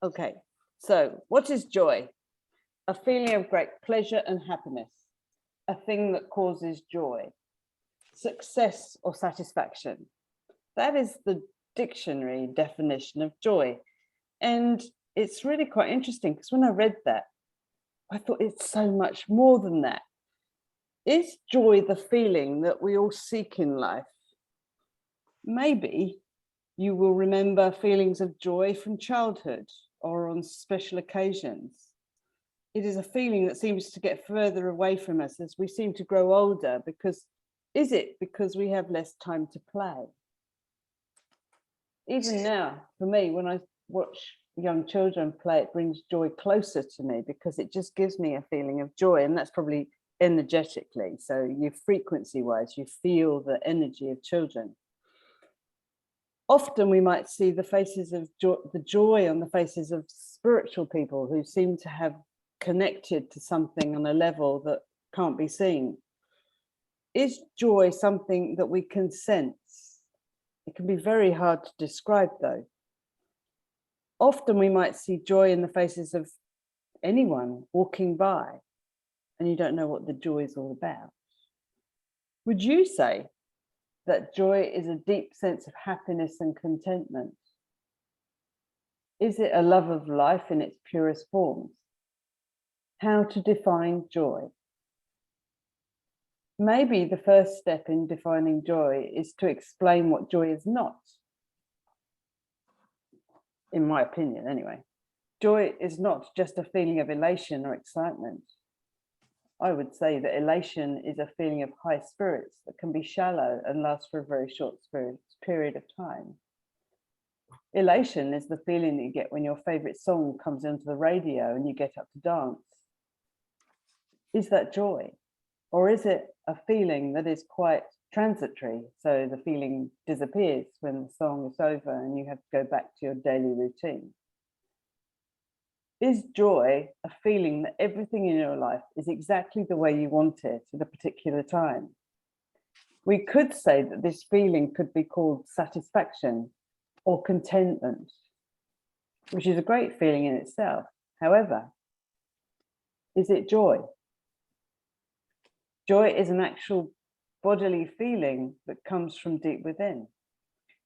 Okay, so what is joy? A feeling of great pleasure and happiness, a thing that causes joy, success or satisfaction. That is the dictionary definition of joy. And it's really quite interesting because when I read that, I thought it's so much more than that. Is joy the feeling that we all seek in life? Maybe you will remember feelings of joy from childhood or on special occasions. It is a feeling that seems to get further away from us as we seem to grow older, because is it because we have less time to play? Even now, for me, when I watch young children play, it brings joy closer to me because it just gives me a feeling of joy, and that's probably energetically. So you frequency wise, you feel the energy of children. Often we might see the faces of joy, the joy on the faces of spiritual people who seem to have connected to something on a level that can't be seen. Is joy something that we can sense? It can be very hard to describe, though. Often we might see joy in the faces of anyone walking by, and you don't know what the joy is all about. Would you say that joy is a deep sense of happiness and contentment? Is it a love of life in its purest forms? How to define joy? Maybe the first step in defining joy is to explain what joy is not. In my opinion, anyway. Joy is not just a feeling of elation or excitement. I would say that elation is a feeling of high spirits that can be shallow and last for a very short period of time. Elation is the feeling that you get when your favorite song comes onto the radio and you get up to dance. Is that joy? Or is it a feeling that is quite transitory? So the feeling disappears when the song is over and you have to go back to your daily routine. Is joy a feeling that everything in your life is exactly the way you want it at a particular time? We could say that this feeling could be called satisfaction or contentment, which is a great feeling in itself. However, is it joy? Joy is an actual bodily feeling that comes from deep within.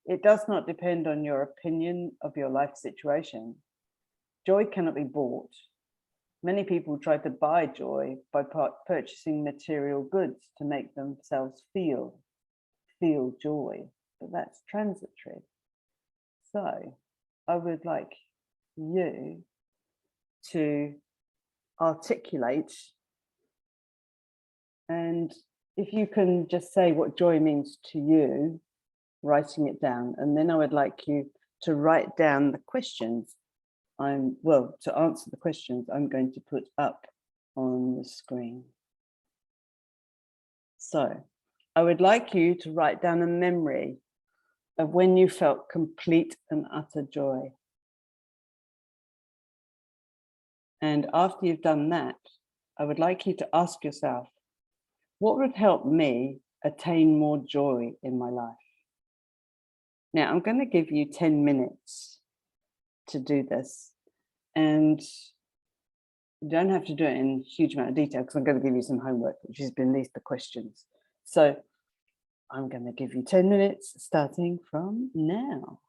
It does not depend on your opinion of your life situation. Joy cannot be bought. Many people try to buy joy by purchasing material goods to make themselves feel joy, but that's transitory. So I would like you to articulate, and if you can just say what joy means to you, writing it down, and then I would like you to write down the questions to answer the questions I'm going to put up on the screen. So I would like you to write down a memory of when you felt complete and utter joy. And after you've done that, I would like you to ask yourself, what would help me attain more joy in my life? Now, I'm going to give you 10 minutes to do this, and you don't have to do it in a huge amount of detail because I'm going to give you some homework, which is beneath the questions. So I'm going to give you 10 minutes starting from now.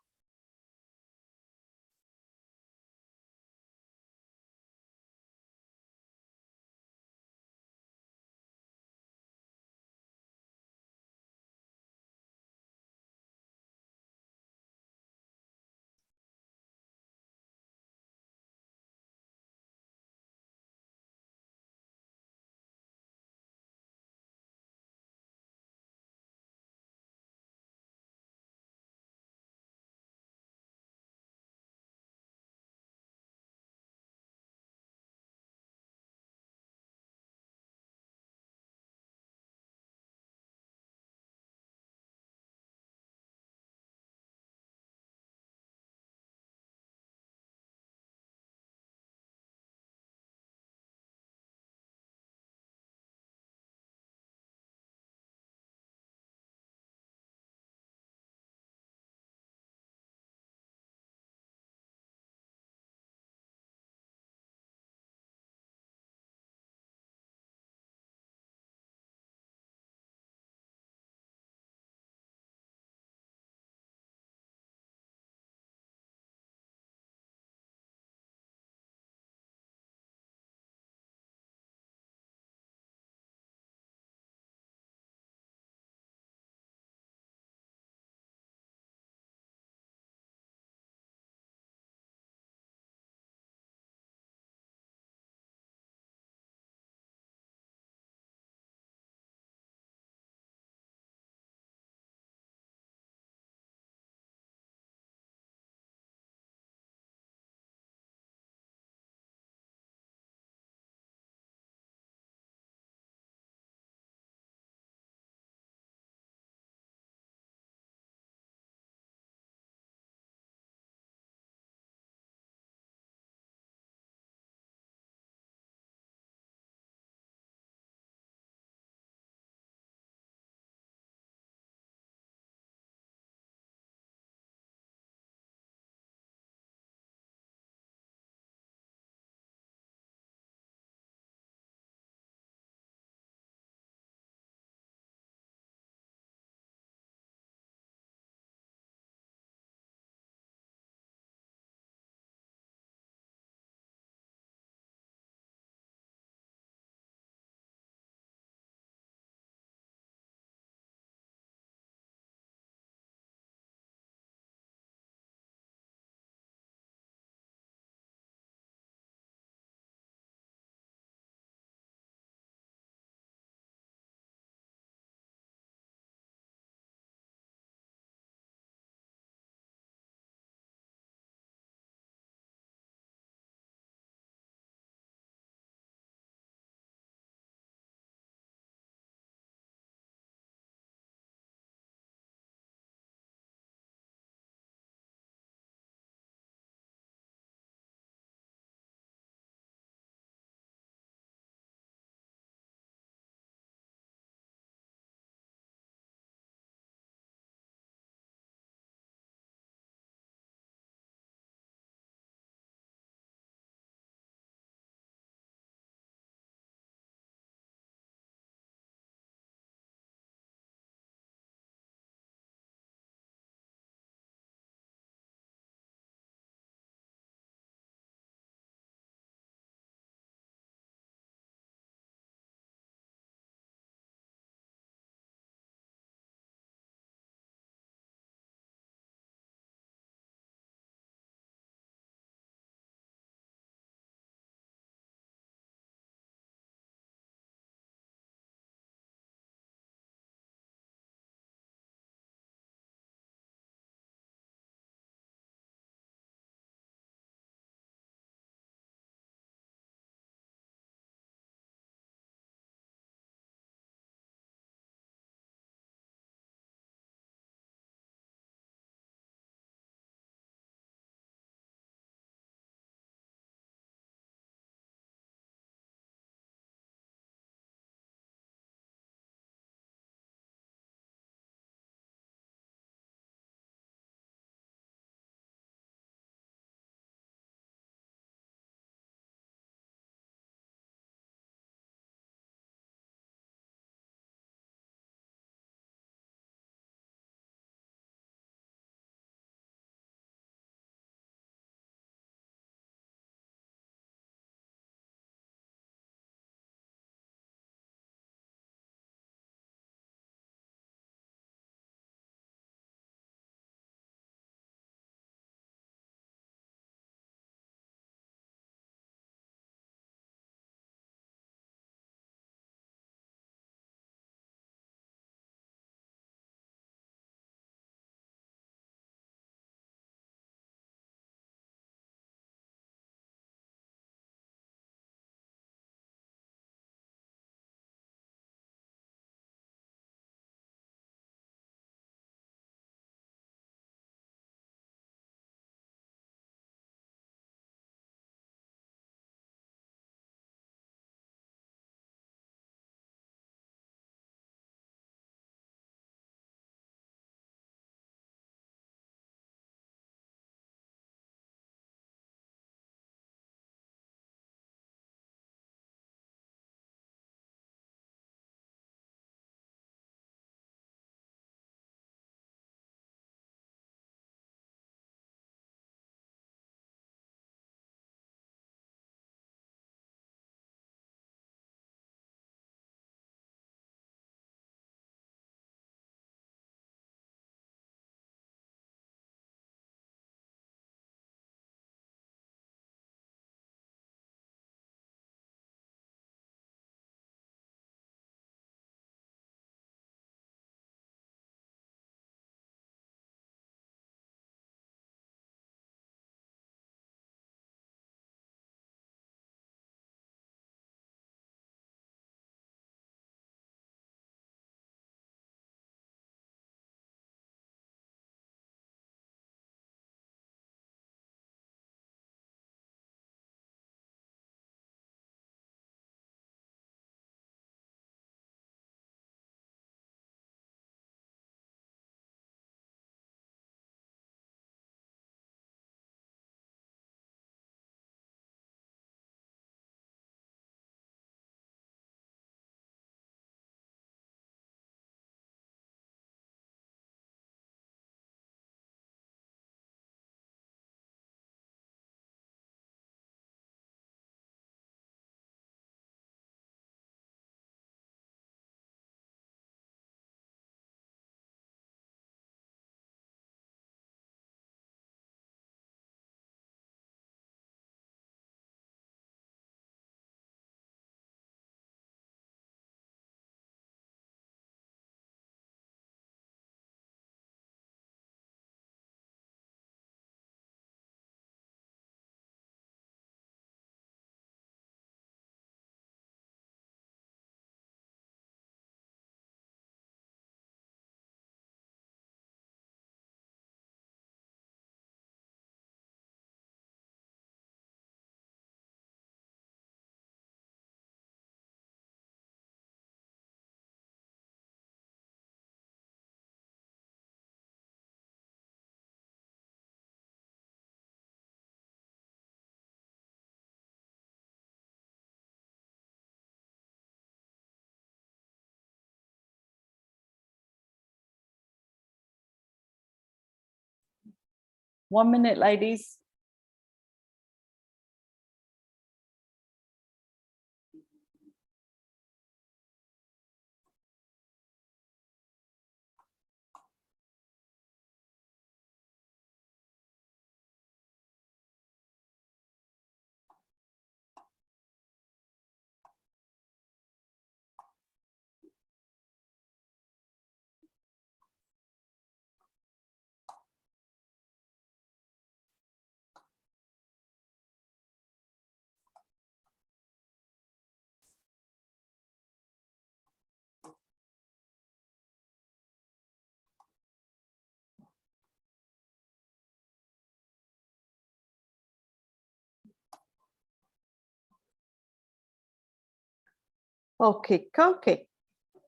1 minute, ladies. Okay, okay.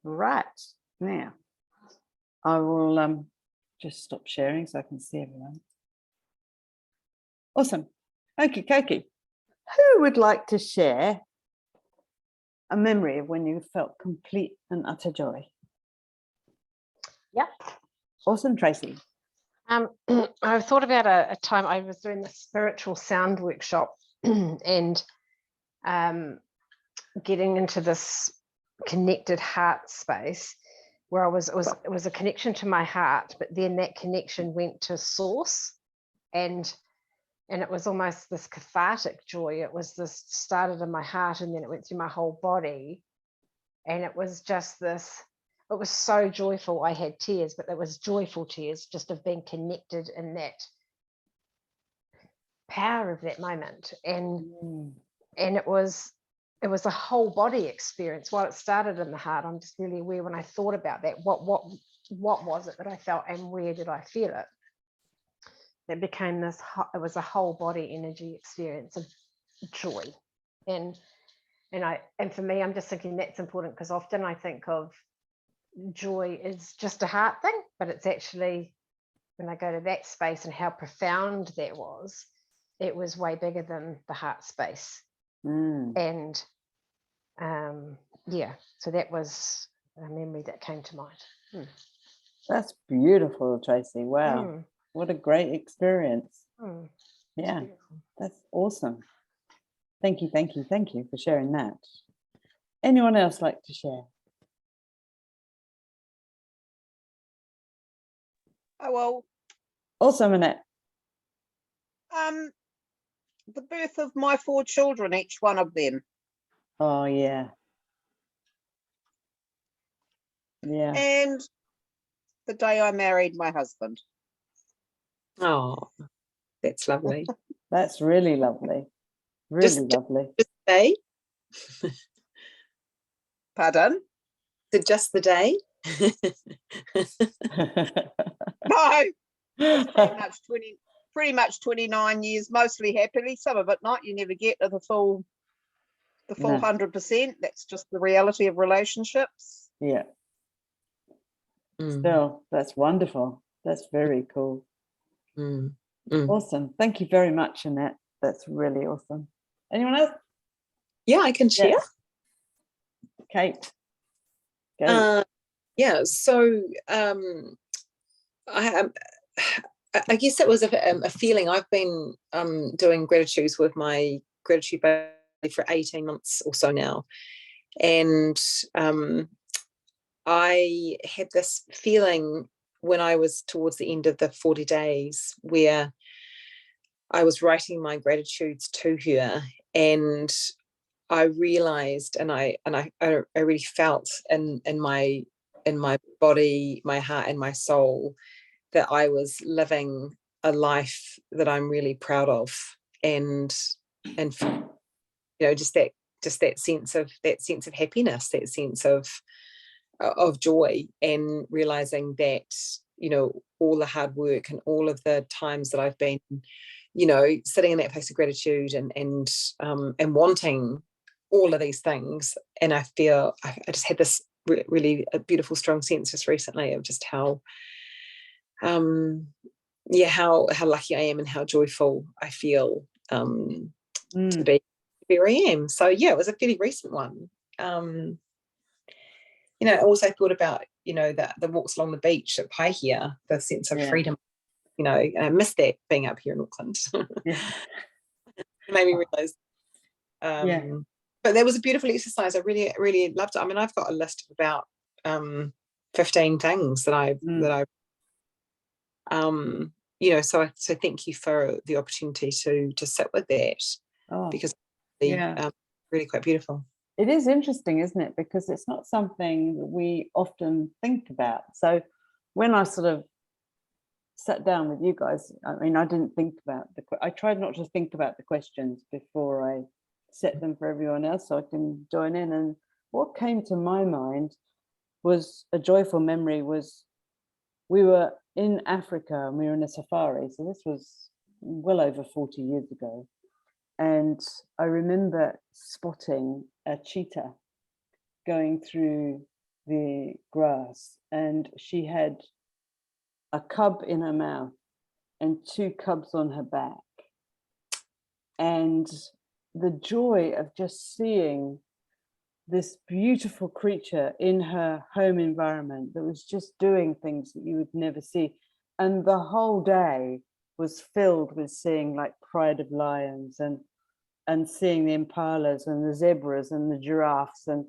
Right. Now, I will just stop sharing so I can see everyone. Awesome. Okay, Koki. Who would like to share a memory of when you felt complete and utter joy? Yep. Awesome, Tracy. I thought about a time I was doing the spiritual sound workshop and getting into this connected heart space where it was a connection to my heart, but then that connection went to source, and it was almost this cathartic joy. It was this started in my heart and then it went through my whole body, and it was just this. It was so joyful. I had tears, but it was joyful tears just of being connected in that power of that moment. And it was a whole body experience. While it started in the heart, I'm just really aware when I thought about that, what was it that I felt and where did I feel it? It became this, it was a whole body energy experience of joy. And for me, I'm just thinking that's important, because often I think of joy is just a heart thing, but it's actually, when I go to that space and how profound that was, it was way bigger than the heart space. And yeah, so that was a memory that came to mind. That's beautiful, Tracy. Wow. What a great experience. Yeah, that's awesome. Thank you for sharing that. Anyone else like to share? Oh, well. Awesome, Annette. The birth of my 4 children, each one of them. Oh, yeah. Yeah. And the day I married my husband. Oh, that's lovely. That's really lovely. Really lovely. Just the day? Pardon? Just the day? No, pretty much 29 years, mostly happily. Some of it not. You never get to the full 100%. That's just the reality of relationships. Yeah. Still, that's wonderful. That's very cool. Awesome. Thank you very much, Annette. That's really awesome. Anyone else? Yeah, I can share. Yes. Kate. Go. Yeah, so I guess it was a feeling. I've been doing gratitudes with my gratitude buddy for 18 months or so now, and I had this feeling when I was towards the end of the 40 days where I was writing my gratitudes to her, and I realized, and I really felt in my body, my heart, and my soul that I was living a life that I'm really proud of, and just that sense of happiness, that sense of joy, and realizing that all the hard work and all of the times that I've been sitting in that place of gratitude and wanting all of these things, and I feel I just had this really a beautiful strong sense just recently of just how lucky I am and how joyful I feel to be where I am. So yeah, it was a fairly recent one. I also thought about the walks along the beach at Paihia, the sense of freedom you know, and I miss that being up here in Auckland. Yeah. It made me realise. Yeah. But that was a beautiful exercise. I really, really loved it. I mean, I've got a list of about 15 things that I you know, so thank you for the opportunity to sit with that, because really quite beautiful. It is interesting, isn't it? Because it's not something that we often think about. So when I sort of sat down with you guys, I mean, I didn't think about I tried not to think about the questions before I set them for everyone else so I can join in. And what came to my mind was a joyful memory. Was we were in Africa and we were in a safari. So this was well over 40 years ago. And I remember spotting a cheetah going through the grass, and she had a cub in her mouth and 2 cubs on her back. And the joy of just seeing this beautiful creature in her home environment that was just doing things that you would never see. And the whole day was filled with seeing like pride of lions and seeing the impalas and the zebras and the giraffes, and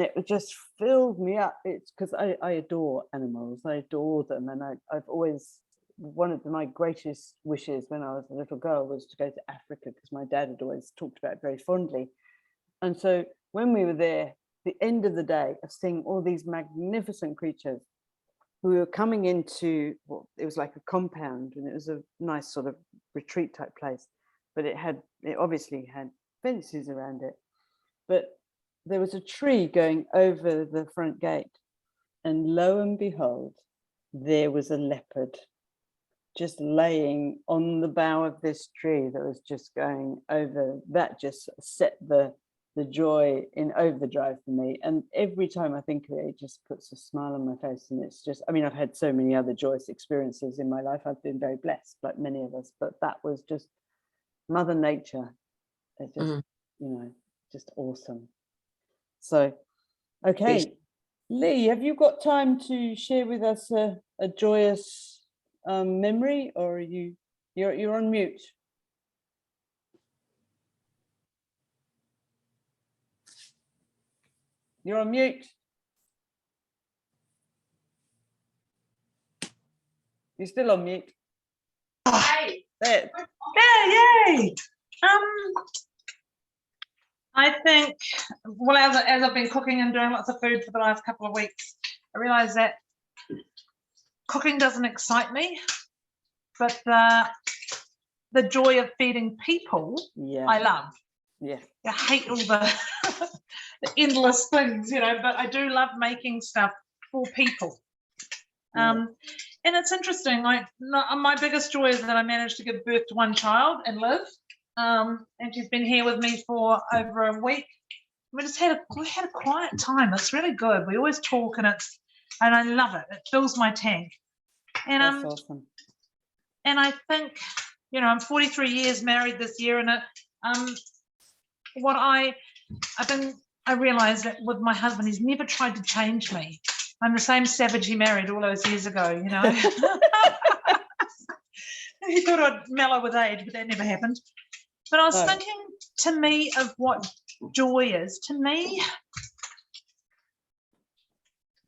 it just filled me up. It's because I adore animals, I adore them, and I've always, one of my greatest wishes when I was a little girl was to go to Africa, because my dad had always talked about it very fondly. And so when we were there, the end of the day of seeing all these magnificent creatures, we were coming into, well, it was like a compound, and it was a nice sort of retreat type place, but it obviously had fences around it. But there was a tree going over the front gate, and lo and behold, there was a leopard just laying on the bough of this tree that was just going over. That just set the joy in overdrive for me. And every time I think of it, it just puts a smile on my face. And it's just, I mean, I've had so many other joyous experiences in my life. I've been very blessed, like many of us, but that was just Mother Nature. It's just, you know, just awesome. So, okay, Lee, have you got time to share with us a joyous memory, or are you're on mute? You're on mute. You're still on mute. Hey. There. Yeah, yay. I think, well, as I've been cooking and doing lots of food for the last couple of weeks, I realized that cooking doesn't excite me, but the joy of feeding people, I love. Yeah. I hate all the endless things, you know, but I do love making stuff for people. And it's interesting, like my biggest joy is that I managed to give birth to one child and live. And she's been here with me for over a week. We had a quiet time. It's really good. We always talk, and I love it. It fills my tank. And that's awesome. And I think, you know, I'm 43 years married this year, and I realized that with my husband, he's never tried to change me. I'm the same savage he married all those years ago, you know. He thought I'd mellow with age, but that never happened. But I was thinking, to me, of what joy is. To me,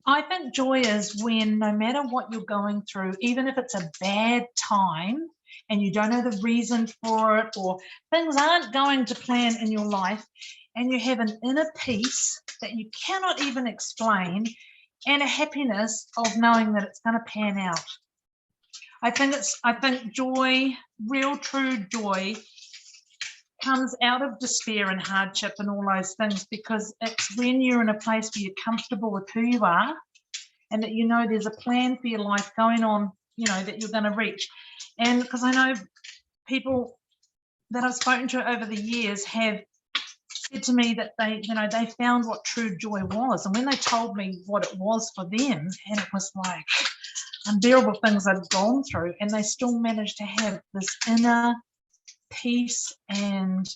I think joy is when, no matter what you're going through, even if it's a bad time and you don't know the reason for it, or things aren't going to plan in your life, and you have an inner peace that you cannot even explain, and a happiness of knowing that it's going to pan out. I think joy, real true joy, comes out of despair and hardship and all those things, because it's when you're in a place where you're comfortable with who you are, and that you know there's a plan for your life going on, you know, that you're going to reach. And because I know people that I've spoken to over the years have said to me that they found what true joy was, and when they told me what it was for them, and it was like unbearable things I'd gone through, and they still managed to have this inner peace and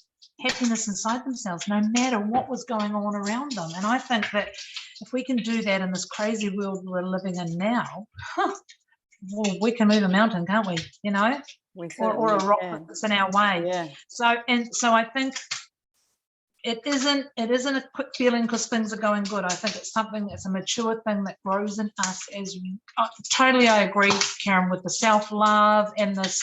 happiness inside themselves, no matter what was going on around them. And I think that if we can do that in this crazy world we're living in now, well, we can move a mountain, can't we? You know, We or a certainly rock can. that's in our way. Yeah. So I think it isn't a quick feeling because things are going good. I think it's something that's a mature thing that grows in us as we totally. I agree, Karen, with the self-love and this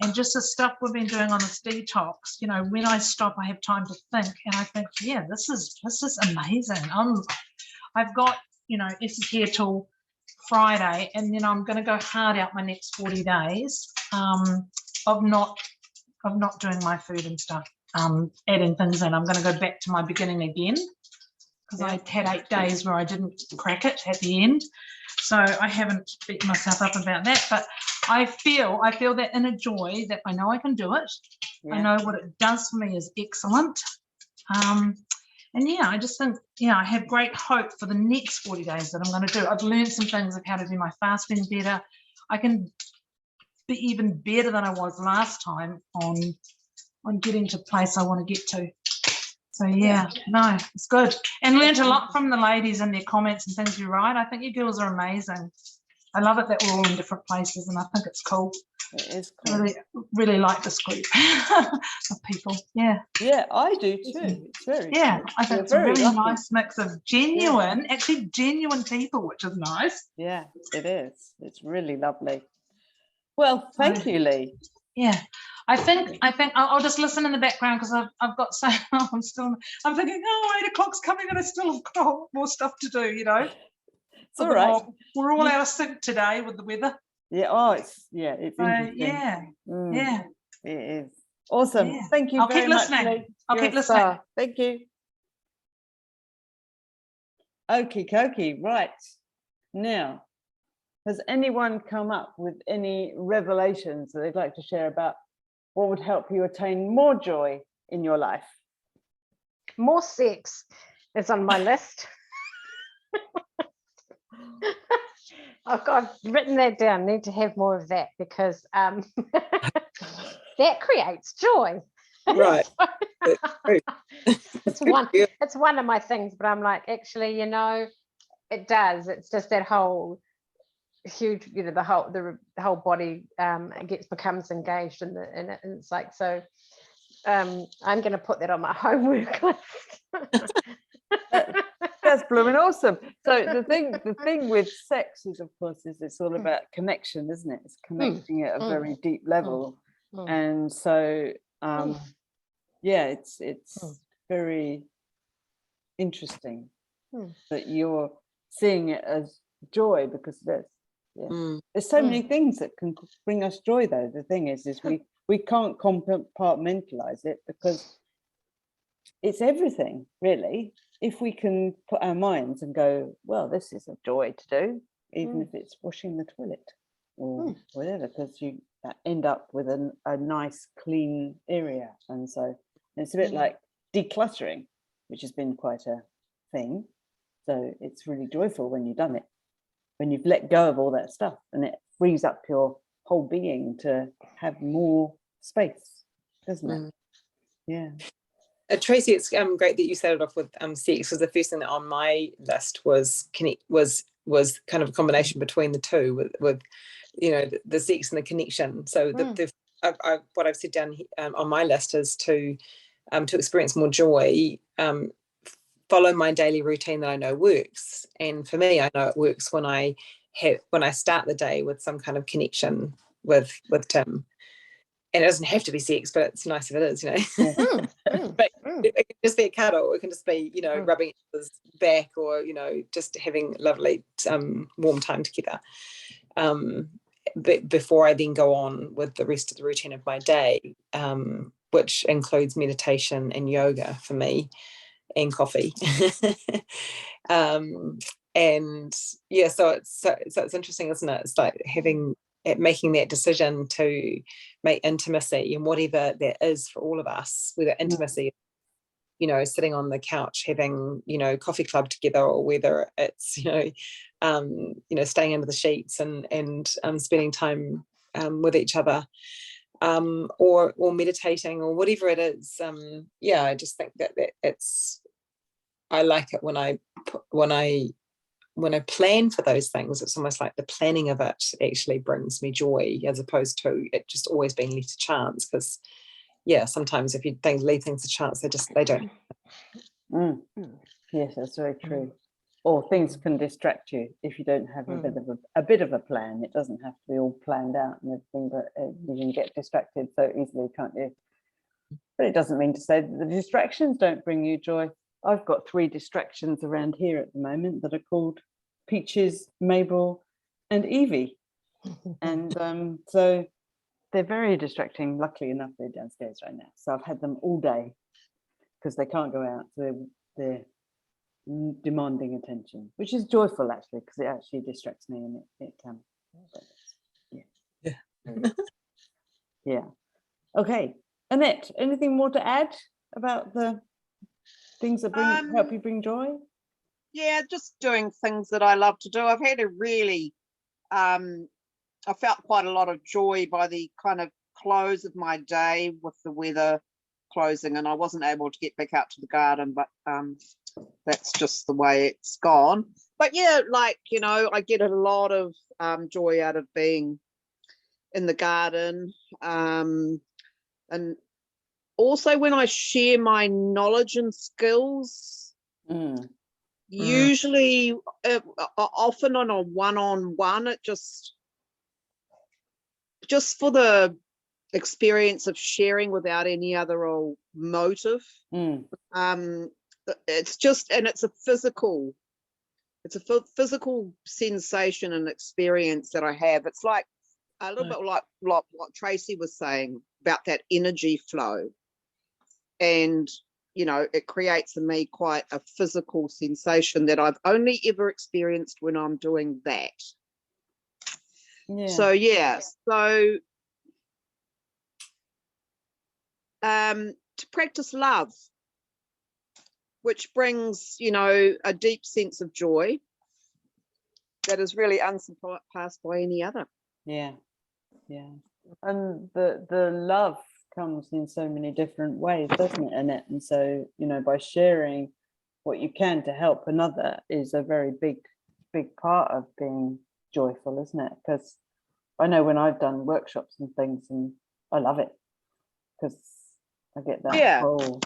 and just the stuff we've been doing on this detox. You know, when I stop, I have time to think, and I think, yeah, this is amazing. I've got, you know, this is here till Friday, and you know, I'm going to go hard out my next 40 days of not doing my food and stuff, adding things in. I'm going to go back to my beginning again because I had 8 days where I didn't crack it at the end. So I haven't beat myself up about that, but I feel that inner joy that I know I can do it. Yeah. I know what it does for me is excellent. And yeah, I just think, I have great hope for the next 40 days that I'm going to do. I've learned some things of how to do my fasting better. I can be even better than I was last time on getting to the place I want to get to. So yeah, no, it's good. And learned a lot from the ladies and their comments and things you write. I think you girls are amazing. I love it that we're all in different places, and I think it's cool. It is cool. Really like this group of people. Yeah. Yeah, I do too. It's very Yeah, cool. I think We're it's a very really lucky. nice mix of genuine, actually genuine people, which is nice. Yeah, it is. It's really lovely. Well, thank you, Lee. Yeah, I think I'll just listen in the background because I've got so I'm thinking, oh, 8 o'clock's coming and I still have got more stuff to do. You know, It's all right. We're all out of sync today with the weather. Yeah. Oh, it's interesting. Yeah, Mm, yeah. it is awesome. Yeah. Thank you I'll very keep much, listening. Lee. I'll You're keep a listening. star. Thank you. Okie dokie. Right now, has anyone come up with any revelations that they'd like to share about what would help you attain more joy in your life? More sex is on my list. I've written that down. Need to have more of that because that creates joy. Right. It's one of my things, but I'm like, actually, it does. It's just that whole huge, the whole body becomes engaged in it, and it's like, so I'm going to put that on my homework list. That's blooming awesome. So the thing with sex is, of course, it's all about connection, isn't it? It's connecting at a very deep level, and so it's very interesting that you're seeing it as joy, because there's so many things that can bring us joy. Though the thing is we can't compartmentalize it because it's everything, really. If we can put our minds and go, well, this is a joy to do, even if it's washing the toilet or whatever, because you end up with a nice clean area. And so it's a bit like decluttering, which has been quite a thing. So it's really joyful when you've done it, when you've let go of all that stuff, and it frees up your whole being to have more space, doesn't it? Yeah. Tracy, it's great that you started off with sex, because the first thing that on my list was was kind of a combination between the two, with the sex and the connection. So what I've said down on my list is to experience more joy, follow my daily routine that I know works. And for me, I know it works when I start the day with some kind of connection with Tim. And it doesn't have to be sex, but it's nice if it is, But it can just be a cuddle. It can just be, rubbing his back, or, just having lovely warm time together. But before I then go on with the rest of the routine of my day, which includes meditation and yoga for me, and coffee. And yeah, so it's interesting, isn't it? It's like making that decision to make intimacy, and whatever that is for all of us, whether intimacy, sitting on the couch having, coffee club together, or whether it's, staying under the sheets and spending time with each other, or meditating, or whatever it is. I just think that it's, I like it when plan for those things, it's almost like the planning of it actually brings me joy, as opposed to it just always being left to chance. Because sometimes if you leave things to chance, they don't. Yes, that's very true. Or things can distract you if you don't have a bit of a plan. It doesn't have to be all planned out and everything, but you can get distracted so easily, can't you? But it doesn't mean to say that the distractions don't bring you joy. I've got 3 distractions around here at the moment that are called Peaches, Mabel, and Evie. And so they're very distracting. Luckily enough, they're downstairs right now. So I've had them all day because they can't go out. So they're demanding attention, which is joyful actually, because it actually distracts me, and yeah. Okay, Annette, anything more to add about the things that help you bring joy? Yeah, just doing things that I love to do. I've had a really I felt quite a lot of joy by the kind of close of my day with the weather closing, and I wasn't able to get back out to the garden, but that's just the way it's gone. But yeah, like, I get a lot of joy out of being in the garden, and also when I share my knowledge and skills, usually often on a one-on-one, it just for the experience of sharing without any other motive. It's just, and it's a physical sensation and experience that I have. It's like a little bit like what Tracy was saying about that energy flow, and it creates in me quite a physical sensation that I've only ever experienced when I'm doing that. So to practice love, which brings a deep sense of joy that is really unsurpassed by any other. And the love comes in so many different ways, doesn't it, Annette? And so by sharing what you can to help another is a very big part of being joyful, isn't it? Because I know when I've done workshops and things, and I love it because I get that whole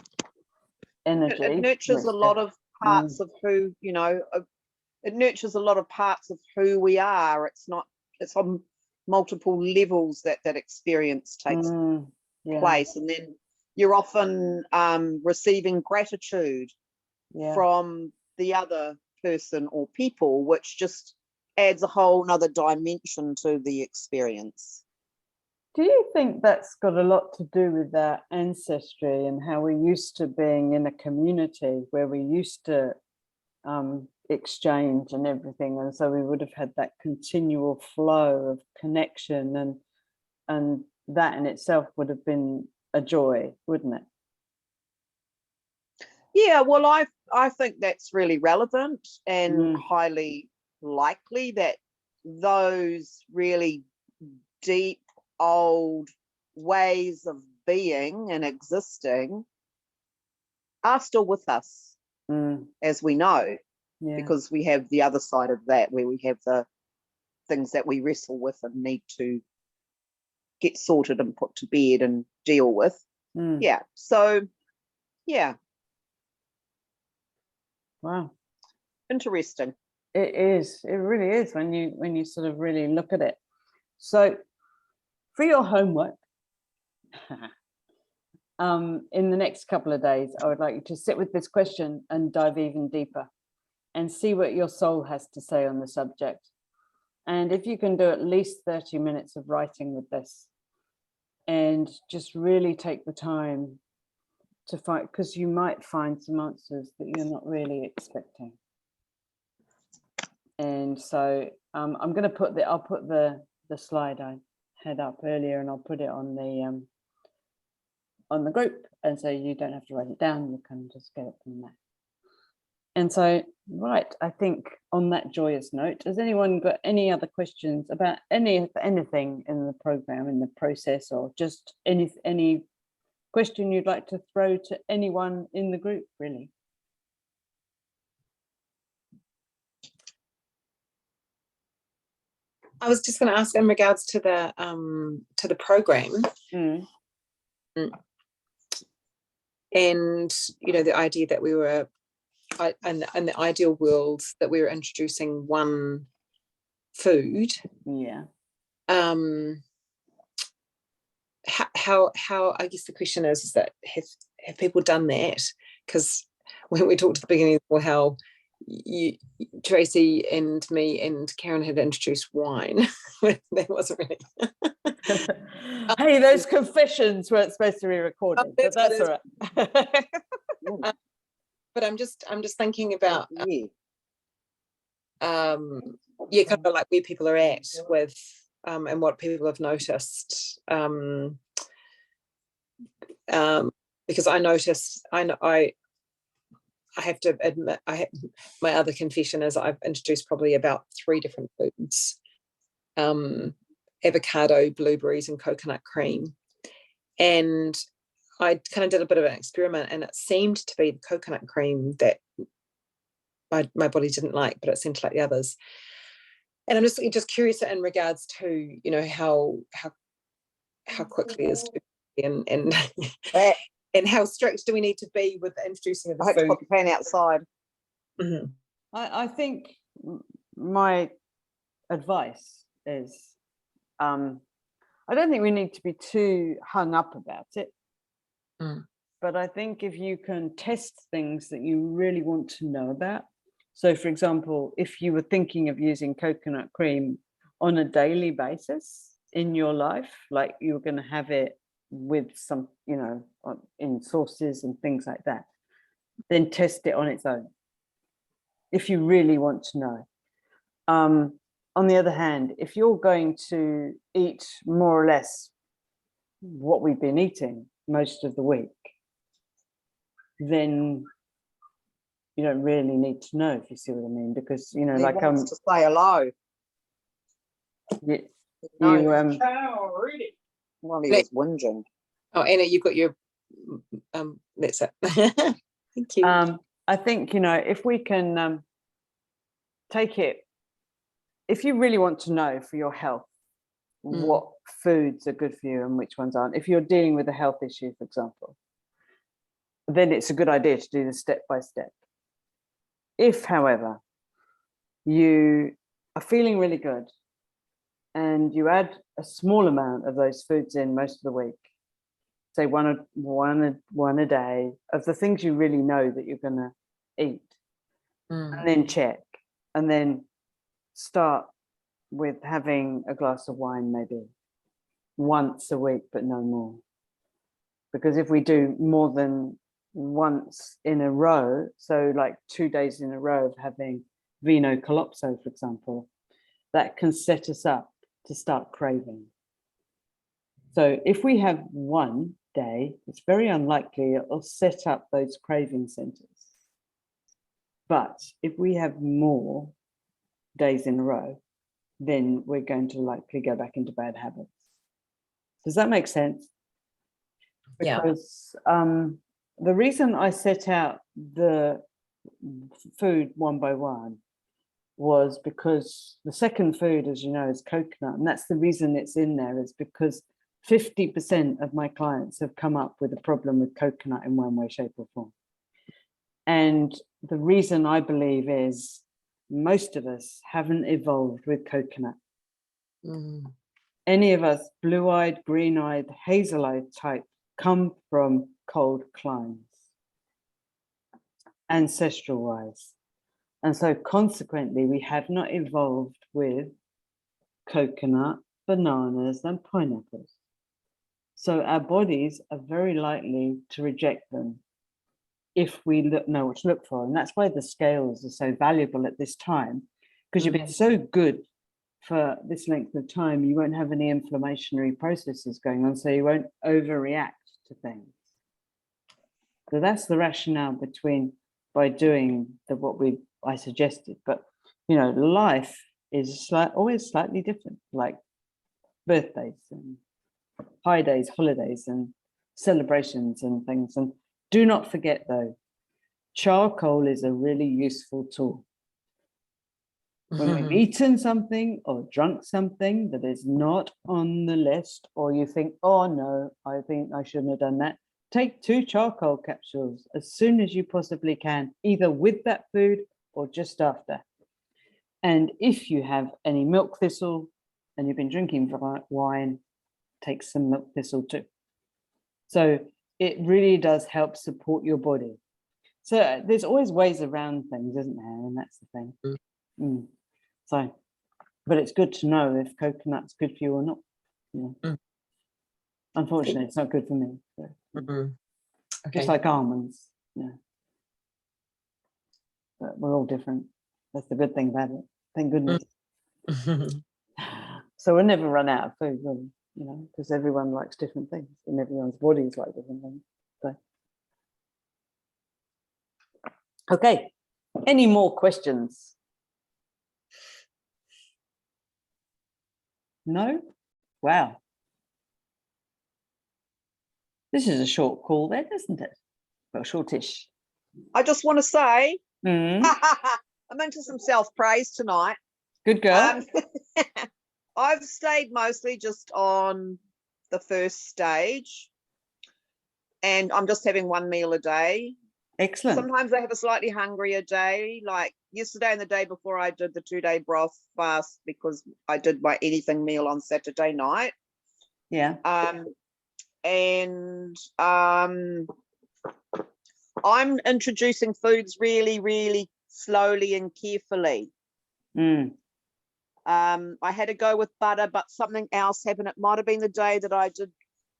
energy. It nurtures a lot of parts of who, it nurtures a lot of parts of who we are. It's on multiple levels that experience takes place, and then you're often receiving gratitude from the other person or people, which just adds a whole nother dimension to the experience. Do you think that's got a lot to do with our ancestry and how we're used to being in a community where we used to exchange and everything, and so we would have had that continual flow of connection, and that in itself would have been a joy, wouldn't it? Yeah, well, I think that's really relevant and highly likely that those really deep old ways of being and existing are still with us, as we know, because we have the other side of that, where we have the things that we wrestle with and need to get sorted and put to bed and deal with. Wow, interesting. It really is when you sort of really look at it. So for your homework, in the next couple of days, I would like you to sit with this question and dive even deeper and see what your soul has to say on the subject. And if you can do at least 30 minutes of writing with this, and just really take the time to find, because you might find some answers that you're not really expecting. And so I'm going to put I'll put the slide I had up earlier, and I'll put it on the group, and so you don't have to write it down, you can just get it from there. And so, right, I think on that joyous note, has anyone got any other questions about anything in the program, in the process, or just any question you'd like to throw to anyone in the group, really? I was just going to ask in regards to the program, Mm. and the idea that we were, in the ideal world, that we were introducing one food. Yeah. How I guess the question is that have people done that? Because when we talked at the beginning, well, how Tracy and me and Karen had introduced wine. That wasn't really. Hey, those confessions weren't supposed to be recorded, but that's all right. But I'm just thinking about Yeah. kind of like where people are at with and what people have noticed. Because I noticed, I have to admit, my other confession is I've introduced probably about 3 different foods: avocado, blueberries, and coconut cream. And I kind of did a bit of an experiment, and it seemed to be the coconut cream that my body didn't like, but it seemed to like the others. And I'm just curious in regards to how quickly is and and how strict do we need to be with the introducing of the I had to food? put the pan outside. Mm-hmm. I think my advice is, I don't think we need to be too hung up about it. But I think if you can test things that you really want to know about. So, for example, if you were thinking of using coconut cream on a daily basis in your life, like you were going to have it with some, in sauces and things like that, then test it on its own if you really want to know. On the other hand, if you're going to eat more or less what we've been eating most of the week, then you don't really need to know, if you see what I mean, because He wants to say hello. You, Well, he was whinging. Oh, Anna, you've got your that's it. Thank you. I think if we can take it, if you really want to know for your health what foods are good for you and which ones aren't, if you're dealing with a health issue, for example, then it's a good idea to do the step by step. If, however, you are feeling really good and you add a small amount of those foods in most of the week, say one a day, of the things you really know that you're going to eat, and then check, and then start with having a glass of wine maybe once a week, but no more. Because if we do more than once in a row, so like 2 days in a row of having vino collapso, for example, that can set us up to start craving. So if we have one day, it's very unlikely it'll set up those craving centers. But if we have more days in a row, then we're going to likely go back into bad habits. Does that make sense? Because the reason I set out the food one by one was because the second food, as you know, is coconut. And that's the reason it's in there, is because 50% of my clients have come up with a problem with coconut in one way, shape, or form. And the reason I believe is most of us haven't evolved with coconut. Any of us blue-eyed, green-eyed, hazel-eyed type come from cold climes, ancestral-wise. And so consequently, we have not evolved with coconut, bananas, and pineapples. So our bodies are very likely to reject them if we know what to look for. And that's why the scales are so valuable at this time, because you've been so good for this length of time, you won't have any inflammatory processes going on, so you won't overreact to things. So that's the rationale by doing what I suggested. But life is always slightly different, like birthdays and high days, holidays, and celebrations and things. And do not forget, though, charcoal is a really useful tool. when we've eaten something or drunk something that is not on the list, or you think, oh no, I think I shouldn't have done that, take 2 charcoal capsules as soon as you possibly can, either with that food or just after. And if you have any milk thistle and you've been drinking wine, take some milk thistle too. So it really does help support your body. So there's always ways around things, isn't there? And that's the thing. So, but it's good to know if coconut's good for you or not. Unfortunately, it's not good for me. So. Okay. Just like almonds. But we're all different. That's the good thing about it. Thank goodness. So we'll never run out of food, really, because everyone likes different things and everyone's bodies like different things. So. Okay. Any more questions? No? Wow. This is a short call then, isn't it? Well, shortish. I just want to say, Mm. I'm into some self-praise tonight. Good girl. I've stayed mostly just on the first stage, and I'm just having 1 meal a day. Excellent. Sometimes I have a slightly hungrier day, like yesterday and the day before I did the 2-day broth fast because I did my anything meal on Saturday night. Yeah. I'm introducing foods really, really slowly and carefully. I had to go with butter, but something else happened. It might have been the day that I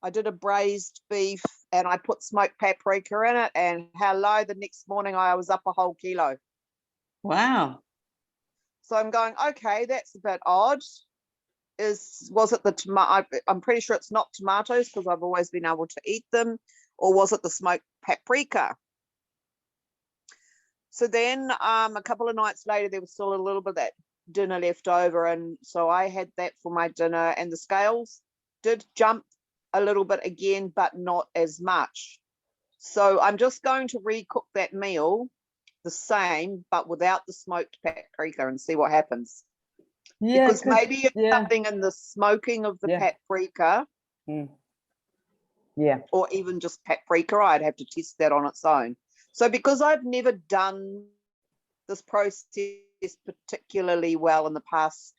did a braised beef and I put smoked paprika in it, and hello, the next morning I was up a whole kilo. Wow. So I'm going, okay, that's a bit odd. Was it the tomato? I'm pretty sure it's not tomatoes because I've always been able to eat them, or was it the smoked paprika? So then a couple of nights later, there was still a little bit of that dinner left over, and so I had that for my dinner, and the scales did jump a little bit again, but not as much. So I'm just going to recook that meal the same, but without the smoked paprika, and see what happens. Yeah, because maybe it's something in the smoking of the paprika, or even just paprika. I'd have to test that on its own. So because I've never done this process particularly well in the past,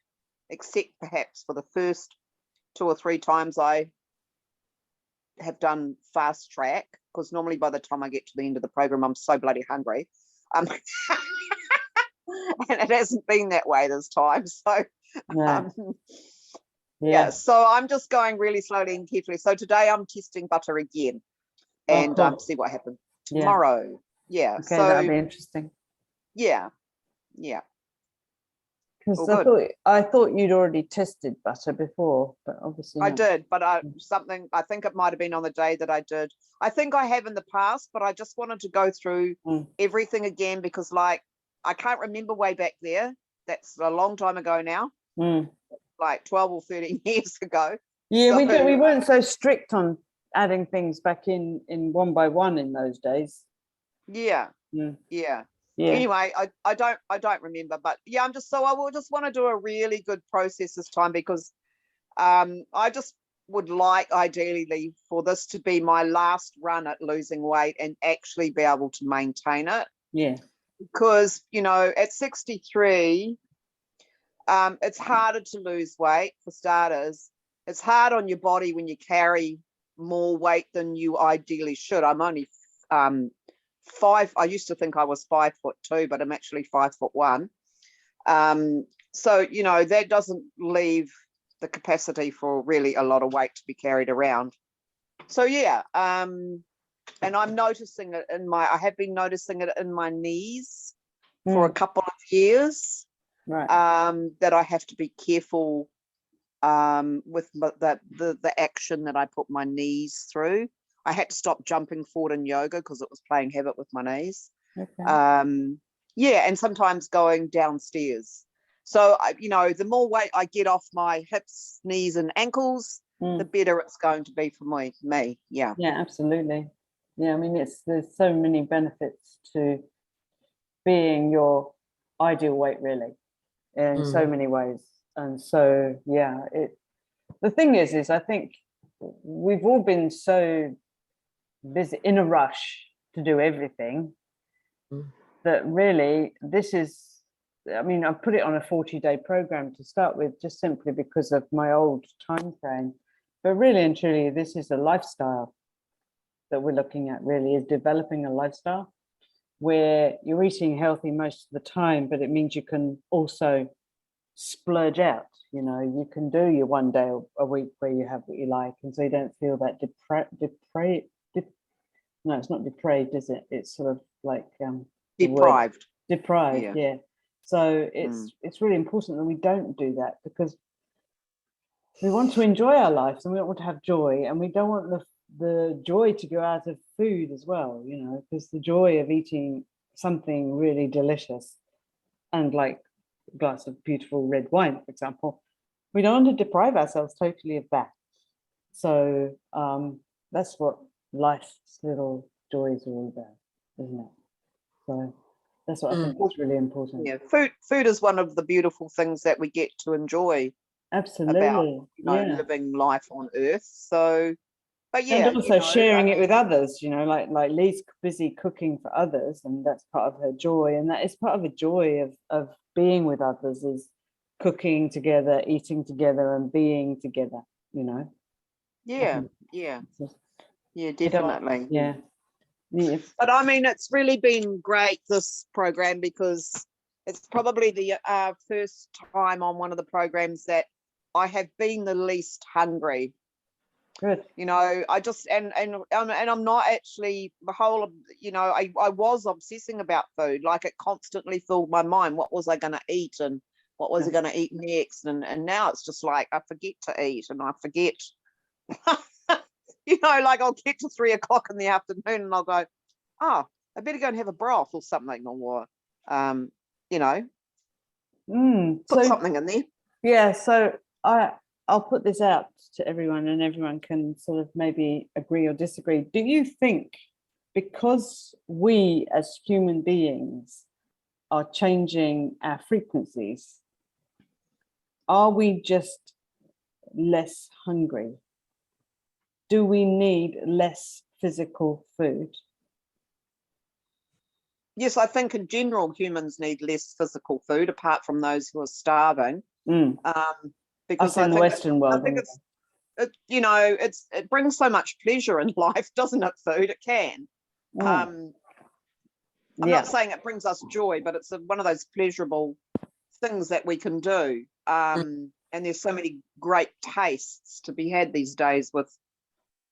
except perhaps for the first 2 or 3 times I have done fast track, because normally by the time I get to the end of the program, I'm so bloody hungry. And it hasn't been that way this time. So, so I'm just going really slowly and carefully. So today I'm testing butter again and see what happens tomorrow. Yeah. Okay, so that'll be interesting. Yeah. Because I thought you'd already tested butter before, but obviously I did, but I think it might have been on the day that I did. I think I have in the past, but I just wanted to go through everything again because, like, I can't remember way back there. That's a long time ago now, like 12 or 13 years ago. Yeah, so, we weren't so strict on adding things back in one by one in those days. Yeah. Anyway, I don't remember, but I will just want to do a really good process this time because I just would like ideally for this to be my last run at losing weight and actually be able to maintain it. Yeah. Because, at 63, it's harder to lose weight for starters. It's hard on your body when you carry more weight than you ideally should. I'm only 5. I used to think I was 5'2", but I'm actually 5'1". So, that doesn't leave the capacity for really a lot of weight to be carried around. So, and I'm noticing it I have been noticing it in my knees for a couple of years, right? That I have to be careful with the action that I put my knees through. I had to stop jumping forward in yoga because it was playing havoc with my knees. Okay. And sometimes going downstairs. So, the more weight I get off my hips, knees and ankles, the better it's going to be for me. Yeah. Yeah, absolutely. Yeah, I mean, there's so many benefits to being your ideal weight, really. in so many ways. And so, yeah, the thing is I think we've all been so busy in a rush to do everything that really this is, I mean, I put it on a 40-day program to start with, just simply because of my old time frame. But really and truly, this is a lifestyle that we're looking at, really, is developing a lifestyle where you're eating healthy most of the time, but it means you can also splurge out. You know, you can do your one day a week where you have what you like, and so you don't feel that no, it's not depraved, is it? It's sort of like Deprived. Deprived, yeah. So it's really important that we don't do that, because we want to enjoy our lives and we don't want to have joy, and we don't want the joy to go out of food as well, you know, because the joy of eating something really delicious and like a glass of beautiful red wine, for example, we don't want to deprive ourselves totally of that. So that's what life's little joys are all about, isn't it? So that's what I think is really important. Yeah, food is one of the beautiful things that we get to enjoy. Absolutely. About, you know, living life on Earth. So, but yeah, and also sharing it with others, you know, like Lee's busy cooking for others, and that's part of her joy, and that is part of the joy of being with others, is cooking together, eating together, and being together, you know. Yeah, definitely. Yeah. But I mean, it's really been great, this program, because it's probably the first time on one of the programs that I have been the least hungry. Good. You know, I just and I'm not actually the whole of, you know, I was obsessing about food. Like, it constantly filled my mind. What was I going to eat, and what was I going to eat next? And now it's just like I forget to eat, and I forget. You know, like I'll get to 3 o'clock in the afternoon and I'll go, oh, I better go and have a broth or something, or you know, put something in there. Yeah, so I'll put this out to everyone, and everyone can sort of maybe agree or disagree. Do you think, because we as human beings are changing our frequencies, are we just less hungry? Do we need less physical food? Yes, I think in general humans need less physical food, apart from those who are starving. Because in the Western world, I think you know, it brings so much pleasure in life, doesn't it? Food, it can. I'm not saying it brings us joy, but it's one of those pleasurable things that we can do. And there's so many great tastes to be had these days, with,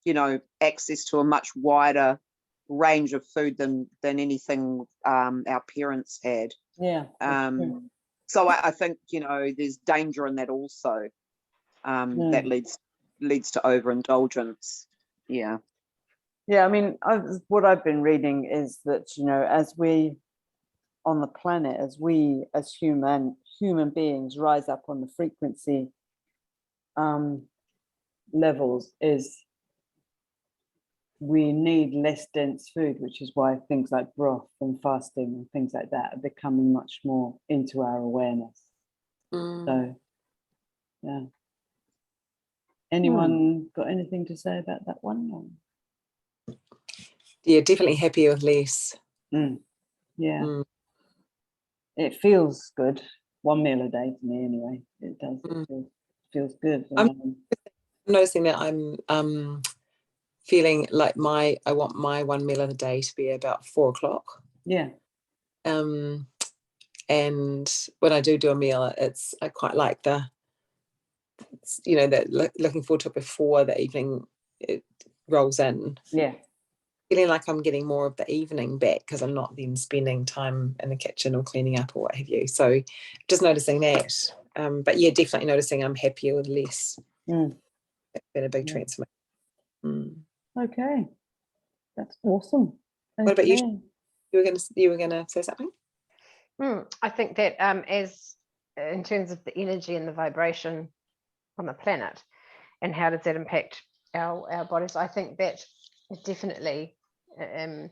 you know, access to a much wider range of food than anything our parents had. So I think, you know, there's danger in that also, that leads to overindulgence. Yeah I mean, what I've been reading is that, you know, as we on the planet, as we as human beings rise up on the frequency levels, is we need less dense food, which is why things like broth and fasting and things like that are becoming much more into our awareness. So yeah, anyone got anything to say about that one? Yeah, definitely happier with less. It feels good. One meal a day to me, anyway. It does. It feels good. I'm noticing that I'm feeling like I want my one meal of the day to be about 4 o'clock. Yeah. And when I do a meal, I quite like you know, that looking forward to it before the evening it rolls in. Yeah. Feeling like I'm getting more of the evening back, because I'm not then spending time in the kitchen or cleaning up or what have you. So just noticing that. But yeah, definitely noticing I'm happier with less. It's been a big transformation. Okay, that's awesome. What about you? You were gonna say something? I think that as in terms of the energy and the vibration on the planet, and how does that impact our bodies, I think that it definitely it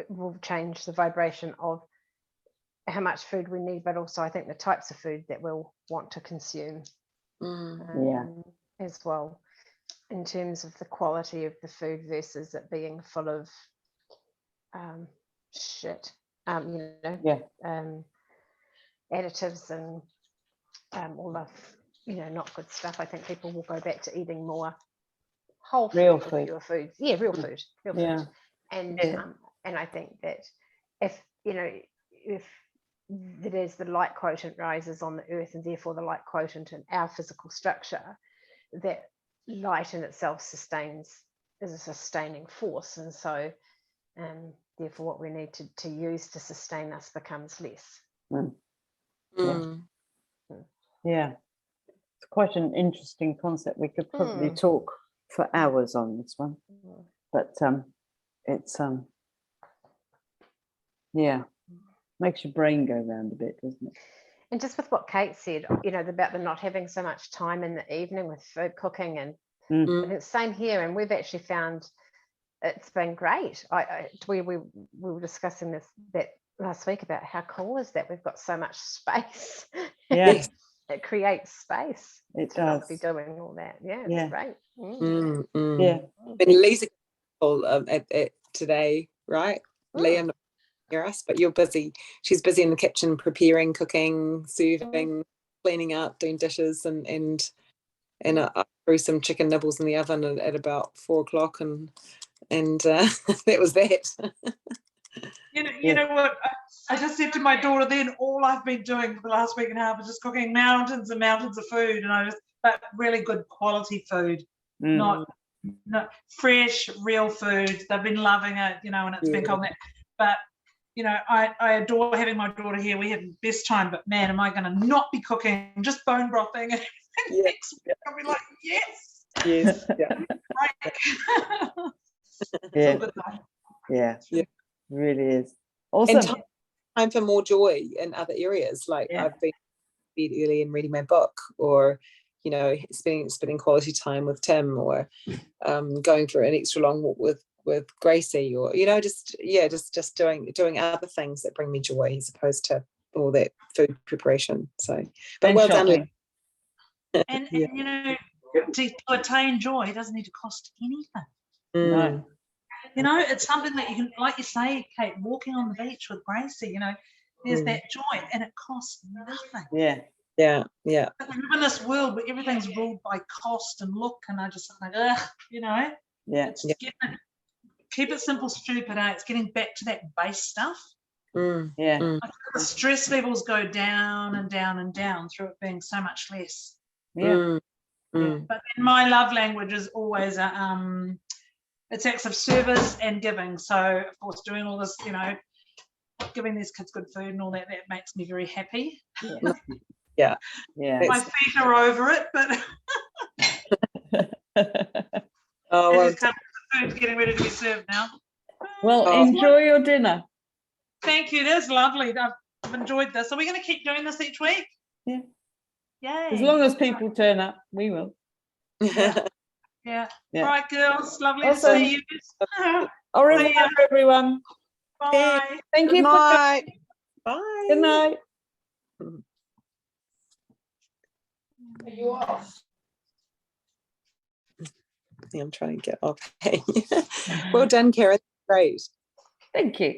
will change the vibration of how much food we need, but also I think the types of food that we'll want to consume as well, in terms of the quality of the food versus it being full of shit, additives and all the not good stuff. I think people will go back to eating more whole food, Real food. pure food. Yeah, real food. Yeah. And Yeah. and I think that if that as the light quotient rises on the earth, and therefore the light quotient in our physical structure, that light in itself is a sustaining force, and so therefore what we need to use to sustain us becomes less. Yeah, it's quite an interesting concept. We could probably talk for hours on this one, but it's makes your brain go round a bit, doesn't it? And just with what Kate said, about the not having so much time in the evening with food cooking, and it's same here. And we've actually found it's been great. We were discussing that last week about how cool is that we've got so much space. Yeah. It creates space. It to not does. be doing all that. Yeah, it's Yeah. great. Yeah. And Lee's at today, right? Lee, I'm not hear us, but you're busy. She's busy in the kitchen, preparing, cooking, serving, cleaning up, doing dishes, and I threw some chicken nibbles in the oven at about 4 o'clock, and that was that. You know what? I just said to my daughter then, all I've been doing for the last week and a half is just cooking mountains and mountains of food, but really good quality food, not fresh, real food. They've been loving it, and it's been cold. But I adore having my daughter here. We have the best time, but man, am I going to not be cooking, just bone brothing and next week I'll be like, yes. Yes. Yeah. Really is awesome. And time for more joy in other areas. Like I've been early and reading my book, or spending quality time with Tim, or going for an extra long walk with Gracie, or just doing other things that bring me joy as opposed to all that food preparation. So, but well done. And to attain joy, it doesn't need to cost anything. No. It's something that you can, like you say, Kate, walking on the beach with Gracie, there's that joy, and it costs nothing. Yeah. But we live in this world where everything's ruled by cost and look, and I just like, it's keep it simple, stupid. It's getting back to that base stuff. I think the stress levels go down and down and down through it being so much less. But then my love language is always it's acts of service and giving. So of course, doing all this, giving these kids good food and all that makes me very happy. Yeah. My feet are over it, but the food's getting ready to be served now. Well, enjoy your dinner. Thank you. That's lovely. I've enjoyed this. Are we going to keep doing this each week? Yeah. Yay. As long as people turn up, we will. Yeah. All right, girls. Lovely to Awesome. see you. Au revoir, everyone. Bye. Thank you. Good night. Bye. Good night. Are you off? I'm trying to get off. Well done, Karen. Great. Thank you.